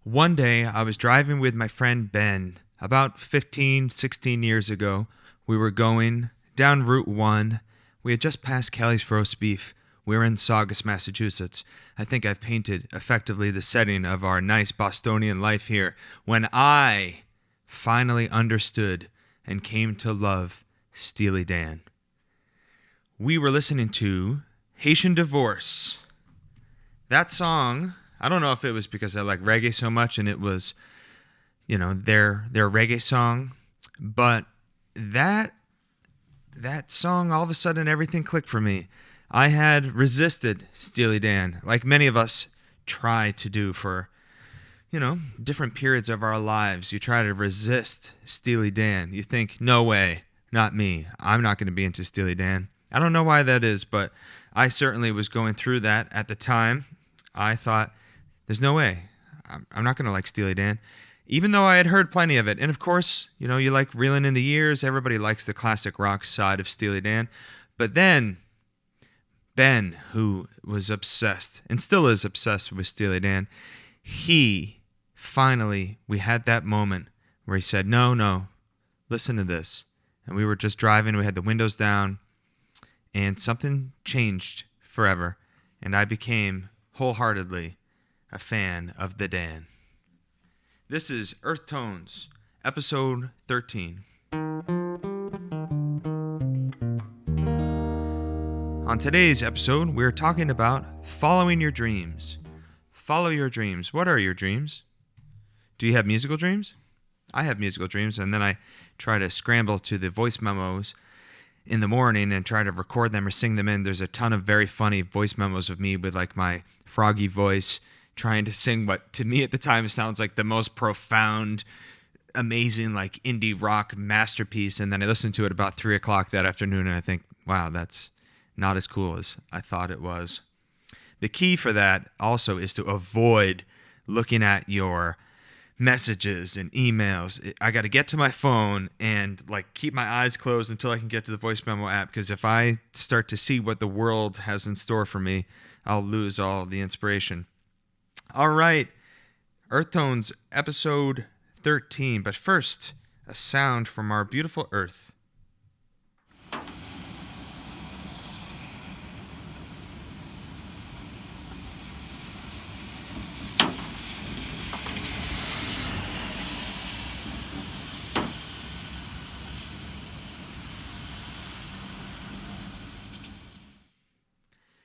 One day, I was driving with my friend Ben. About 15, 16 years ago, we were going down Route 1. We had just passed Kelly's Roast Beef. We were in Saugus, Massachusetts. I think I've painted effectively the setting of our nice Bostonian life here when I finally understood and came to love Steely Dan. We were listening to Haitian Divorce. That song, I don't know if it was because I like reggae so much and it was, their reggae song, but that song, all of a sudden everything clicked for me. I had resisted Steely Dan, like many of us try to do for, different periods of our lives. You try to resist Steely Dan. You think, no way, not me. I'm not going to be into Steely Dan. I don't know why that is, but I certainly was going through that at the time. I thought, there's no way. I'm not going to like Steely Dan, even though I had heard plenty of it. And of course, you like Reelin' in the Years. Everybody likes the classic rock side of Steely Dan. But then Ben, who was obsessed and still is obsessed with Steely Dan, we had that moment where he said, no, listen to this. And we were just driving. We had the windows down. And something changed forever. And I became wholeheartedly a fan of the Dan. This is Earth Tones, episode 13. On today's episode, we're talking about following your dreams. Follow your dreams. What are your dreams? Do you have musical dreams? I have musical dreams, and then I try to scramble to the voice memos in the morning and try to record them or sing them in. There's a ton of very funny voice memos of me with like my froggy voice trying to sing what to me at the time sounds like the most profound, amazing like indie rock masterpiece. And then I listen to it about 3 o'clock that afternoon and I think, wow, that's not as cool as I thought it was. The key for that also is to avoid looking at your messages and emails. I got to get to my phone and like keep my eyes closed until I can get to the voice memo app, because if I start to see what the world has in store for me, I'll lose all the inspiration. All right, Earth Tones episode 13, but first, a sound from our beautiful Earth.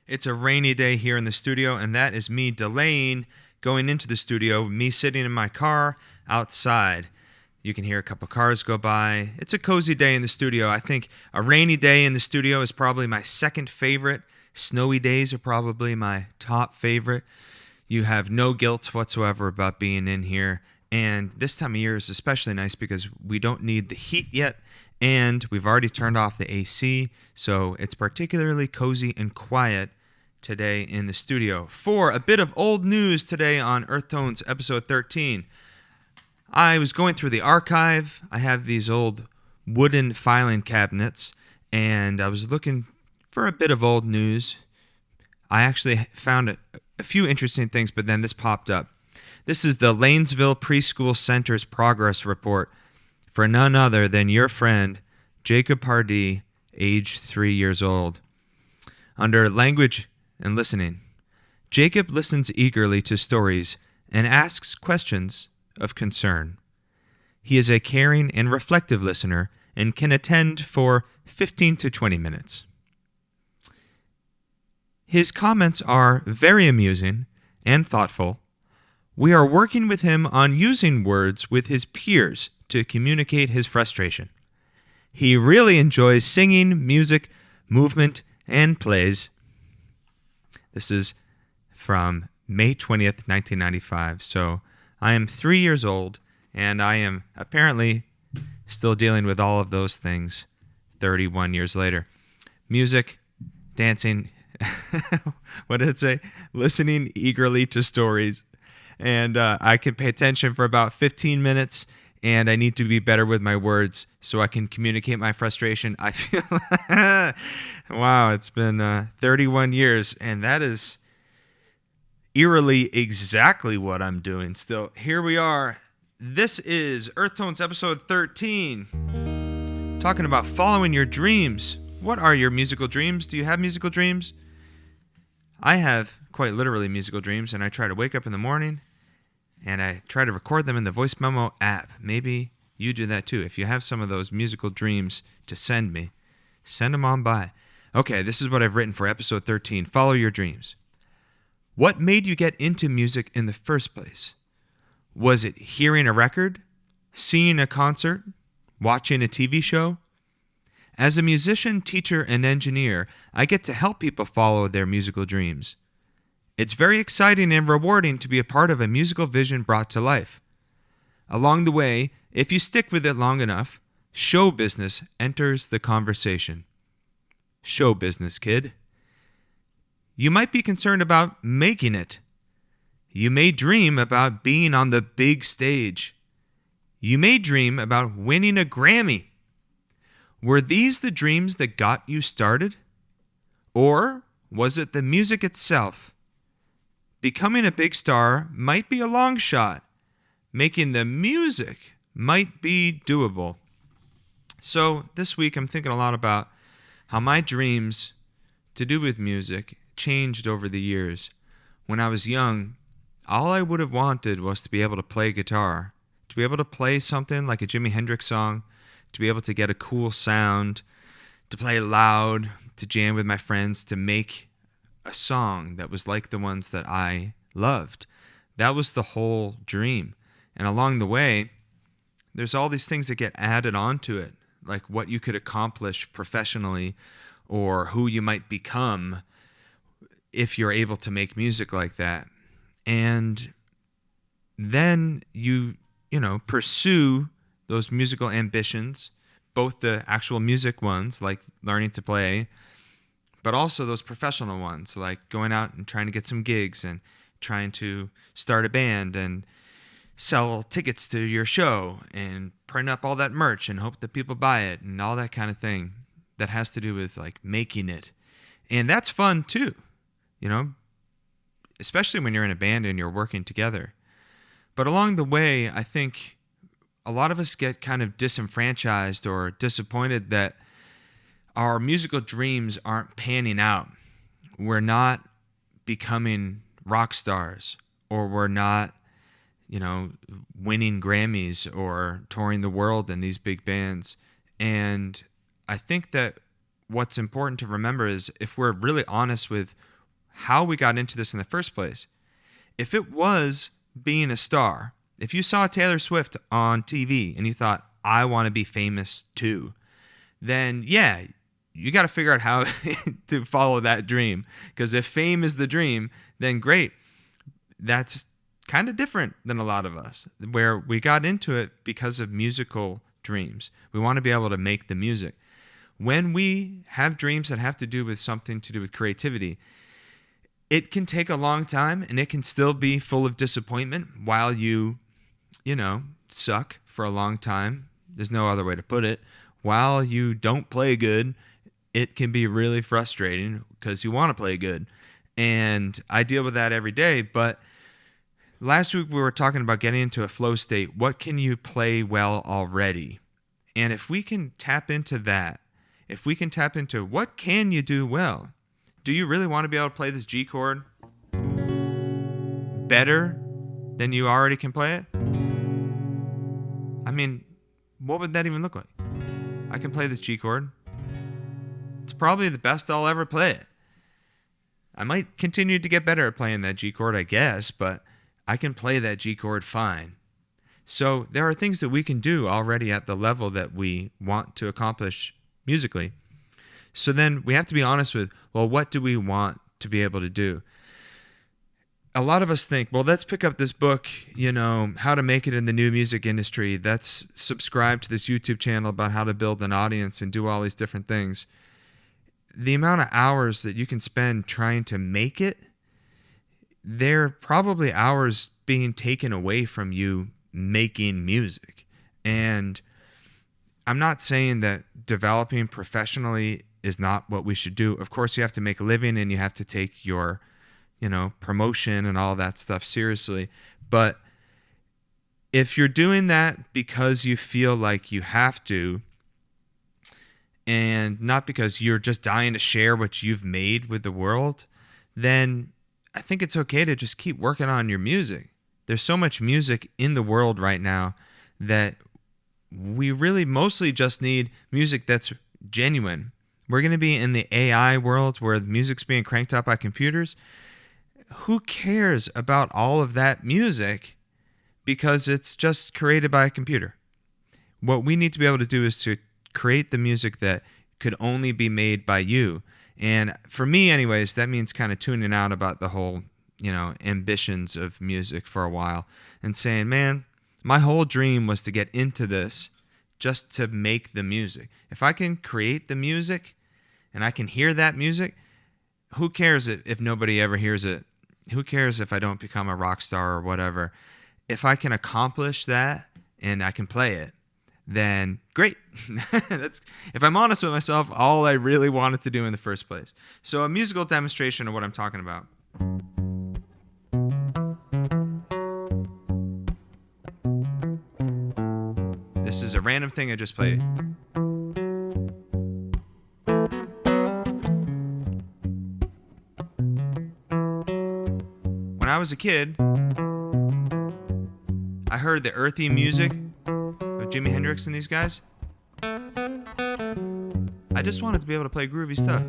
It's a rainy day here in the studio, and that is me delaying going into the studio, me sitting in my car outside. You can hear a couple cars go by. It's a cozy day in the studio. I think a rainy day in the studio is probably my second favorite. Snowy days are probably my top favorite. You have no guilt whatsoever about being in here, and this time of year is especially nice because we don't need the heat yet. And we've already turned off the AC, so it's particularly cozy and quiet today in the studio. For a bit of old news today on Earth Tones episode 13, I was going through the archive. I have these old wooden filing cabinets, and I was looking for a bit of old news. I actually found a few interesting things, but then this popped up. This is the Lanesville Preschool Center's progress report for none other than your friend, Jacob Pardee, age 3 years old. Under language and listening, Jacob listens eagerly to stories and asks questions of concern. He is a caring and reflective listener and can attend for 15 to 20 minutes. His comments are very amusing and thoughtful. We are working with him on using words with his peers to communicate his frustration. He really enjoys singing, music, movement, and plays. This is from May 20th, 1995. So I am 3 years old, and I am apparently still dealing with all of those things 31 years later. Music, dancing, what did it say? Listening eagerly to stories. And I can pay attention for about 15 minutes, and I need to be better with my words so I can communicate my frustration. I feel, wow, it's been 31 years, and that is eerily exactly what I'm doing still. Here we are. This is Earth Tones episode 13. Talking about following your dreams. What are your musical dreams? Do you have musical dreams? I have quite literally musical dreams, and I try to wake up in the morning and I try to record them in the Voice Memo app. Maybe you do that too. If you have some of those musical dreams to send me, send them on by. Okay, this is what I've written for episode 13. Follow your dreams. What made you get into music in the first place? Was it hearing a record, seeing a concert, watching a TV show? As a musician, teacher, and engineer, I get to help people follow their musical dreams. It's very exciting and rewarding to be a part of a musical vision brought to life. Along the way, if you stick with it long enough, show business enters the conversation. Show business, kid. You might be concerned about making it. You may dream about being on the big stage. You may dream about winning a Grammy. Were these the dreams that got you started? Or was it the music itself? Becoming a big star might be a long shot. Making the music might be doable. So this week I'm thinking a lot about how my dreams to do with music changed over the years. When I was young, all I would have wanted was to be able to play guitar, to be able to play something like a Jimi Hendrix song, to be able to get a cool sound, to play loud, to jam with my friends, to make a song that was like the ones that I loved. That was the whole dream. And along the way, there's all these things that get added onto it, like what you could accomplish professionally or who you might become if you're able to make music like that. And then you pursue those musical ambitions, both the actual music ones, like learning to play, but also those professional ones, like going out and trying to get some gigs and trying to start a band and sell tickets to your show and print up all that merch and hope that people buy it and all that kind of thing that has to do with like making it. And that's fun too, especially when you're in a band and you're working together. But along the way, I think a lot of us get kind of disenfranchised or disappointed that our musical dreams aren't panning out. We're not becoming rock stars, or we're not, winning Grammys or touring the world in these big bands. And I think that what's important to remember is if we're really honest with how we got into this in the first place, if it was being a star, if you saw Taylor Swift on TV and you thought, I want to be famous too, then yeah, you got to figure out how to follow that dream. Because if fame is the dream, then great. That's kind of different than a lot of us, where we got into it because of musical dreams. We want to be able to make the music. When we have dreams that have to do with something to do with creativity, it can take a long time and it can still be full of disappointment while you suck for a long time. There's no other way to put it. While you don't play good, it can be really frustrating because you want to play good. And I deal with that every day. But last week we were talking about getting into a flow state. What can you play well already? And if we can tap into that, if we can tap into what can you do well? Do you really want to be able to play this G chord better than you already can play it? I mean, what would that even look like? I can play this G chord. It's probably the best I'll ever play it. I might continue to get better at playing that G chord, I guess, but I can play that G chord fine. So there are things that we can do already at the level that we want to accomplish musically. So then we have to be honest with, well, what do we want to be able to do? A lot of us think, well, let's pick up this book, How to Make It in the New Music Industry. Let's subscribe to this YouTube channel about how to build an audience and do all these different things. The amount of hours that you can spend trying to make it, they're probably hours being taken away from you making music. And I'm not saying that developing professionally is not what we should do. Of course, you have to make a living and you have to take your promotion and all that stuff seriously. But if you're doing that because you feel like you have to, and not because you're just dying to share what you've made with the world, then I think it's okay to just keep working on your music. There's so much music in the world right now that we really mostly just need music that's genuine. We're going to be in the AI world where the music's being cranked up by computers. Who cares about all of that music because it's just created by a computer? What we need to be able to do is to create the music that could only be made by you. And for me, anyways, that means kind of tuning out about the whole, ambitions of music for a while and saying, man, my whole dream was to get into this just to make the music. If I can create the music and I can hear that music, who cares if nobody ever hears it? Who cares if I don't become a rock star or whatever? If I can accomplish that and I can play it, then great. If I'm honest with myself, all I really wanted to do in the first place. So a musical demonstration of what I'm talking about. This is a random thing I just played. When I was a kid, I heard the earthy music of Jimi Hendrix and these guys. I just wanted to be able to play groovy stuff.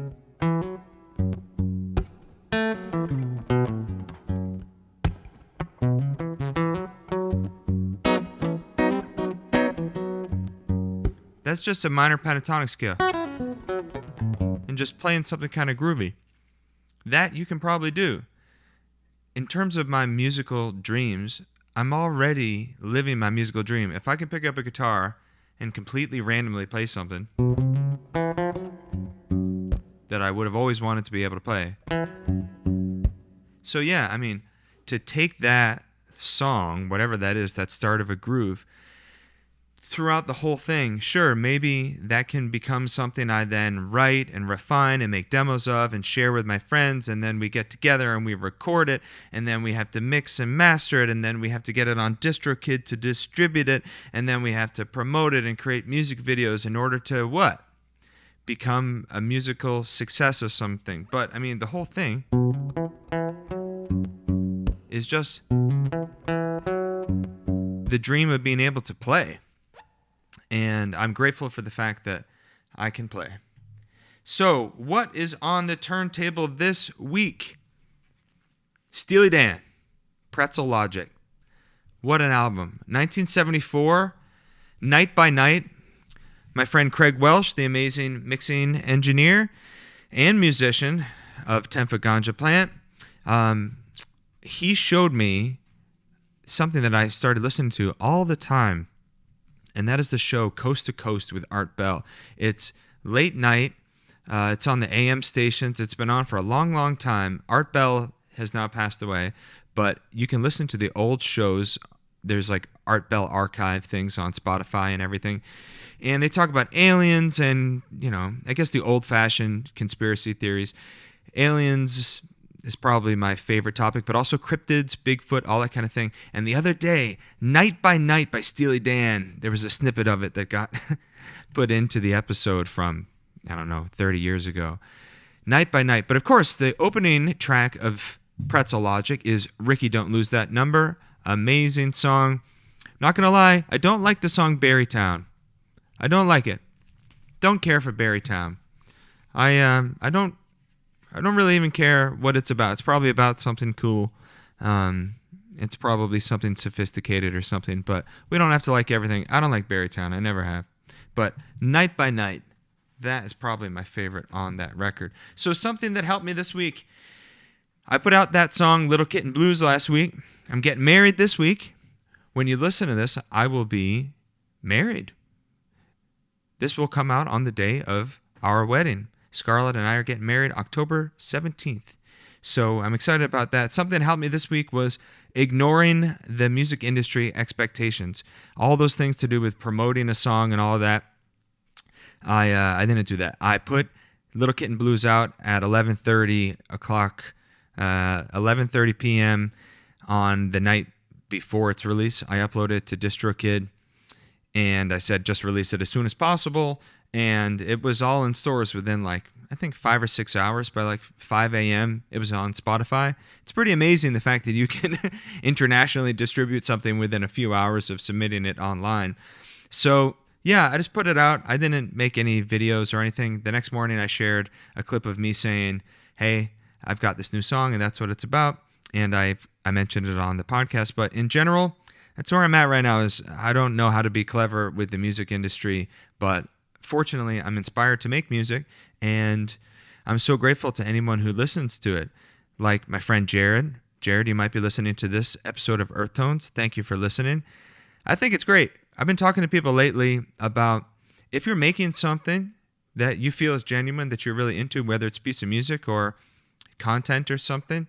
That's just a minor pentatonic scale. And just playing something kind of groovy. That you can probably do. In terms of my musical dreams, I'm already living my musical dream. If I can pick up a guitar and completely randomly play something that I would have always wanted to be able to play. So yeah, I mean, to take that song, whatever that is, that start of a groove, throughout the whole thing, sure, maybe that can become something I then write and refine and make demos of and share with my friends, and then we get together and we record it, and then we have to mix and master it, and then we have to get it on DistroKid to distribute it, and then we have to promote it and create music videos in order to what? Become a musical success of something. But, I mean, the whole thing is just the dream of being able to play. And I'm grateful for the fact that I can play. So, what is on the turntable this week? Steely Dan, Pretzel Logic. What an album. 1974, Night by Night. My friend Craig Welsh, the amazing mixing engineer and musician of 10 Foot Ganja Plant, he showed me something that I started listening to all the time. And that is the show Coast to Coast with Art Bell. It's late night. It's on the AM stations. It's been on for a long, long time. Art Bell has now passed away, but you can listen to the old shows. There's like Art Bell archive things on Spotify and everything. And they talk about aliens and, I guess the old-fashioned conspiracy theories. Aliens is probably my favorite topic, but also cryptids, Bigfoot, all that kind of thing. And the other day, Night by Night by Steely Dan, there was a snippet of it that got put into the episode from, 30 years ago. Night by Night. But of course, the opening track of Pretzel Logic is Ricky Don't Lose That Number. Amazing song. Not going to lie, I don't like the song Berrytown. I don't like it. Don't care for Berrytown. I don't really even care what it's about. It's probably about something cool. It's probably something sophisticated or something, but we don't have to like everything. I don't like Berrytown. I never have. But Night by Night, that is probably my favorite on that record. So something that helped me this week, I put out that song Little Kitten Blues last week. I'm getting married this week. When you listen to this, I will be married. This will come out on the day of our wedding. Scarlett and I are getting married October 17th. So I'm excited about that. Something that helped me this week was ignoring the music industry expectations. All those things to do with promoting a song and all of that. I didn't do that. I put Little Kitten Blues out at 11:30 o'clock 11:30 p.m. on the night before its release. I uploaded it to DistroKid, and I said just release it as soon as possible. And it was all in stores within I think 5 or 6 hours. By 5 a.m. it was on Spotify. It's pretty amazing the fact that you can internationally distribute something within a few hours of submitting it online. So yeah, I just put it out. I didn't make any videos or anything. The next morning I shared a clip of me saying, hey, I've got this new song and that's what it's about. And I mentioned it on the podcast. But in general, that's where I'm at right now. Is I don't know how to be clever with the music industry, but fortunately, I'm inspired to make music, and I'm so grateful to anyone who listens to it. Like my friend Jared. Jared, you might be listening to this episode of Earth Tones. Thank you for listening. I think it's great. I've been talking to people lately about if you're making something that you feel is genuine, that you're really into, whether it's a piece of music or content or something,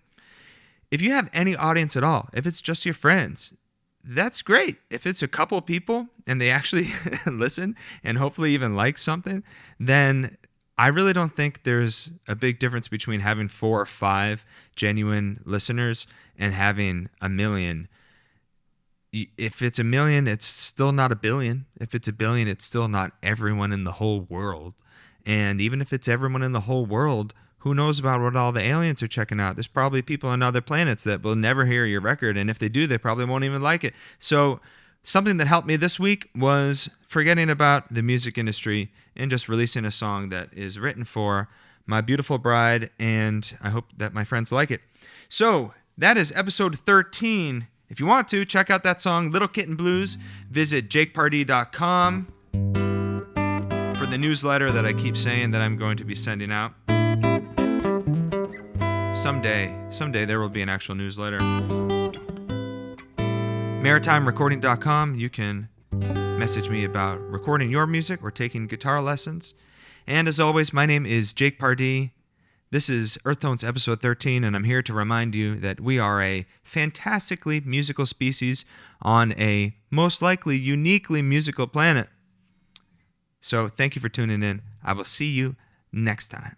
if you have any audience at all, if it's just your friends, that's great. If it's a couple of people and they actually listen and hopefully even like something, then I really don't think there's a big difference between having 4 or 5 genuine listeners and having 1 million. If it's 1 million, it's still not 1 billion. If it's 1 billion, it's still not everyone in the whole world. And even if it's everyone in the whole world, who knows about what all the aliens are checking out? There's probably people on other planets that will never hear your record, and if they do, they probably won't even like it. So something that helped me this week was forgetting about the music industry and just releasing a song that is written for my beautiful bride, and I hope that my friends like it. So that is episode 13. If you want to, check out that song, Little Kitten Blues. Visit jakepardee.com for the newsletter that I keep saying that I'm going to be sending out. Someday there will be an actual newsletter. MaritimeRecording.com. You can message me about recording your music or taking guitar lessons. And as always, my name is Jake Pardee. This is Earth Tones episode 13, and I'm here to remind you that we are a fantastically musical species on a most likely uniquely musical planet. So thank you for tuning in. I will see you next time.